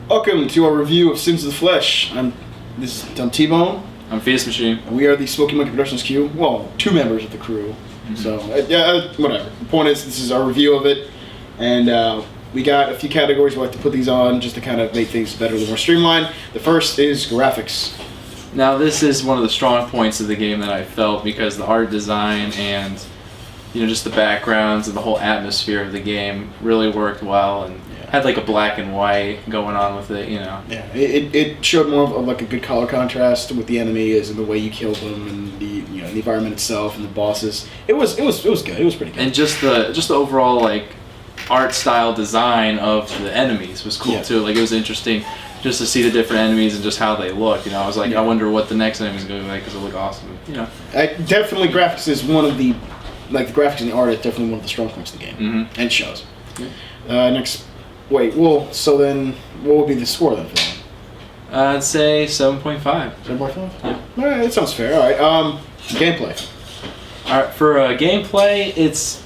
Welcome to our review of Sins of the Flesh. I'm T-Bone. I'm Fetus Machine. And we are the Smoky Monkey Productions crew. Well, two members of the crew. Mm-hmm. So, whatever. The point is, this is our review of it. And we got a few categories we like to put these on just to kind of make things better, a little more streamlined. The first is graphics. Now, this is one of the strong points of the game that I felt because the art design and just the backgrounds and the whole atmosphere of the game really worked well and had like a black and white going on with it, Yeah, it showed more of like a good color contrast with the enemies and the way you killed them and the the environment itself and the bosses. It was good. It was pretty good. And just the overall like art style design of the enemies was cool too. Like it was interesting just to see the different enemies and just how they look. I was like, I wonder what the next enemy's going to be like because it look awesome. Definitely graphics is one of the the graphics and the art is definitely one of the strong points of the game, and it shows. Yeah. So then, what would be the score then for that? I'd say 7.5. 7.5? Yeah. All right, that sounds fair. All right, gameplay. All right, for gameplay, it's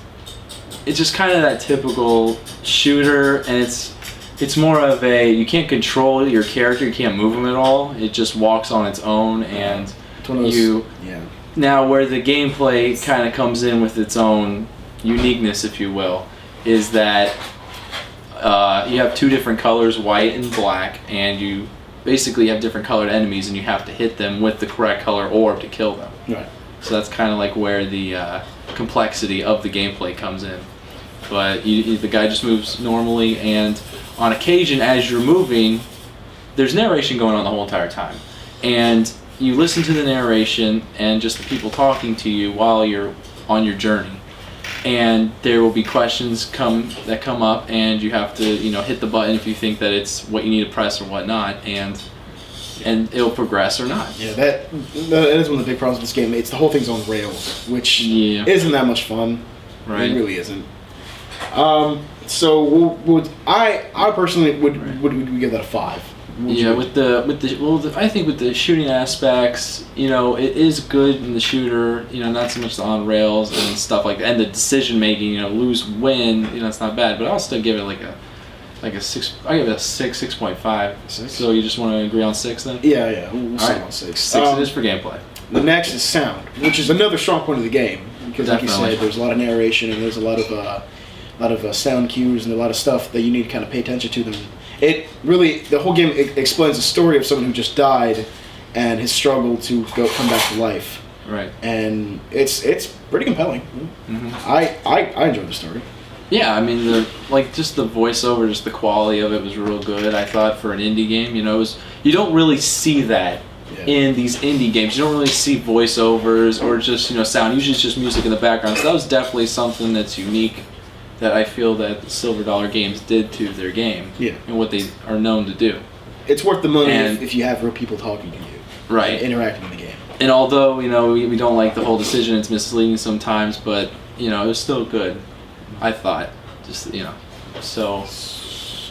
just kind of that typical shooter, and it's more of you can't control your character, you can't move him at all. It just walks on its own, and Now, where the gameplay kind of comes in with its own uniqueness, if you will, is that you have two different colors, white and black, and you basically have different colored enemies, and you have to hit them with the correct color orb to kill them. Right. So that's kind of like where the complexity of the gameplay comes in. But the guy just moves normally, and on occasion, as you're moving, there's narration going on the whole entire time. And you listen to the narration and just the people talking to you while you're on your journey. And there will be questions that come up, and you have to hit the button if you think that it's what you need to press or whatnot, and it'll progress or not. Yeah, that is one of the big problems with this game. It's the whole thing's on rails, which isn't that much fun. Right. It really isn't. So I personally would give that a 5. I think with the shooting aspects, it is good in the shooter, not so much the on rails and stuff like that, and the decision making, lose win, it's not bad, but I'll still give it like a 6. I give it a 6.5. 6? So you just want to agree on 6 then? Yeah. We'll say on 6. 6 it is for gameplay. The next is sound, which is another strong point of the game because, like you said, there's a lot of narration and there's a lot of sound cues and a lot of stuff that you need to kind of pay attention to them. It really, the whole game explains the story of someone who just died and his struggle to come back to life. Right. And it's pretty compelling. Mm-hmm. I enjoyed the story. Yeah, I mean, just the voiceover, just the quality of it was real good. I thought for an indie game, you don't really see that in these indie games. You don't really see voiceovers or just sound. Usually it's just music in the background. So that was definitely something that's unique that I feel that the Silver Dollar Games did to their game, and what they are known to do. It's worth the money if you have real people talking to you, right, and interacting in the game. And although we don't like the whole decision, it's misleading sometimes, but it was still good. I thought, so.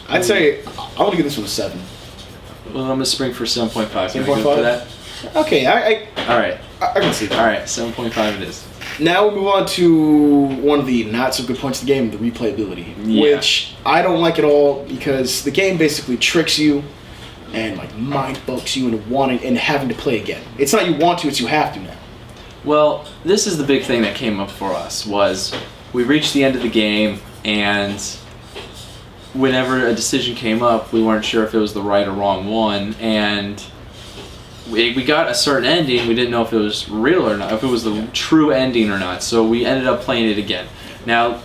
I'd say I want to give this one a 7. Well, I'm gonna spring for 7.5. 7.5 for that. Okay, all right. I can see that. All right, 7.5 it is. Now we move on to one of the not so good points of the game, the replayability, which I don't like at all because the game basically tricks you and mind fucks you into wanting and having to play again. It's not you want to, it's you have to now. Well, this is the big thing that came up for us was we reached the end of the game, and whenever a decision came up, we weren't sure if it was the right or wrong one, and we got a certain ending. We didn't know if it was real or not, if it was the true ending or not. So we ended up playing it again. Now,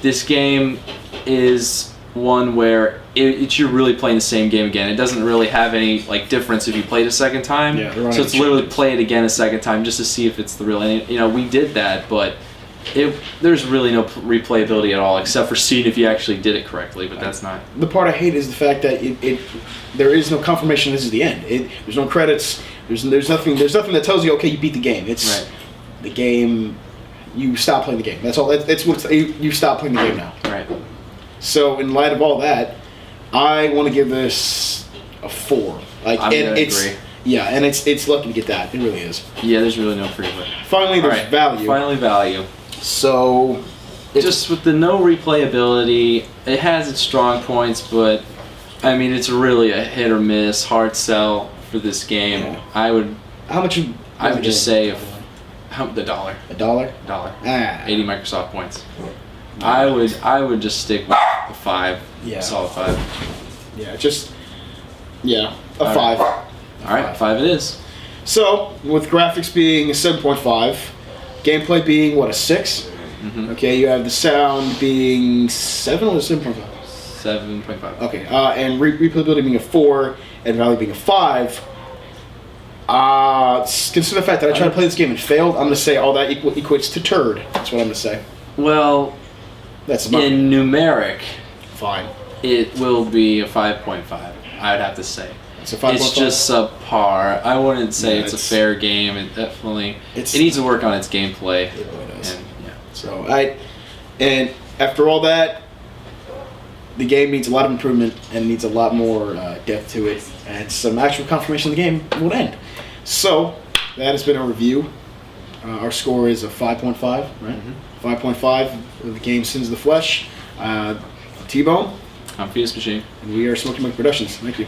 this game is one where you're really playing the same game again. It doesn't really have any difference if you played a second time. So it's literally play it again a second time just to see if it's the real ending. We did that, but there's really no replayability at all except for seeing if you actually did it correctly. But that's not. The part I hate is the fact that there is no confirmation this is the end. There's no credits. There's nothing that tells you, okay, you beat the game. It's the game. You stop playing the game. That's all. That's what you stop playing the game now. Right. So in light of all that, I want to give this a 4. Agree. Yeah, and it's lucky to get that. It really is. Yeah, there's really no freeway. Finally, there's value. Finally, value. So, just with the no replayability, it has its strong points, but I mean, it's really a hit or miss, hard sell for this game. Yeah. I would just say the dollar. $1? Dollar. 80 Microsoft points. I would just stick with a 5. Yeah. Solid 5. Yeah, a 5. All right, 5 it is. So, with graphics being a 7.5, gameplay being, what, a 6? Mm-hmm. Okay, you have the sound being 7 or 7.5? 7.5. Okay, and replayability being a 4, and value being a 5. Consider the fact that I tried to play this game and failed, I'm going to say all that equates to turd. That's what I'm going to say. Well, that's in numeric, fine. It will be a 5.5, I would have to say. It's a 5.5? It's just subpar. I wouldn't say it's a fair game. It definitely it needs to work on its gameplay. It really does. And, yeah. So and after all that, the game needs a lot of improvement and needs a lot more depth to it, and some actual confirmation of the game will end. So that has been our review. Our score is a 5.5, right? Mm-hmm. 5.5 of the game Sins of the Flesh. T-Bone. I'm Fetus Machine. And we are Smoky Monkey Productions. Thank you.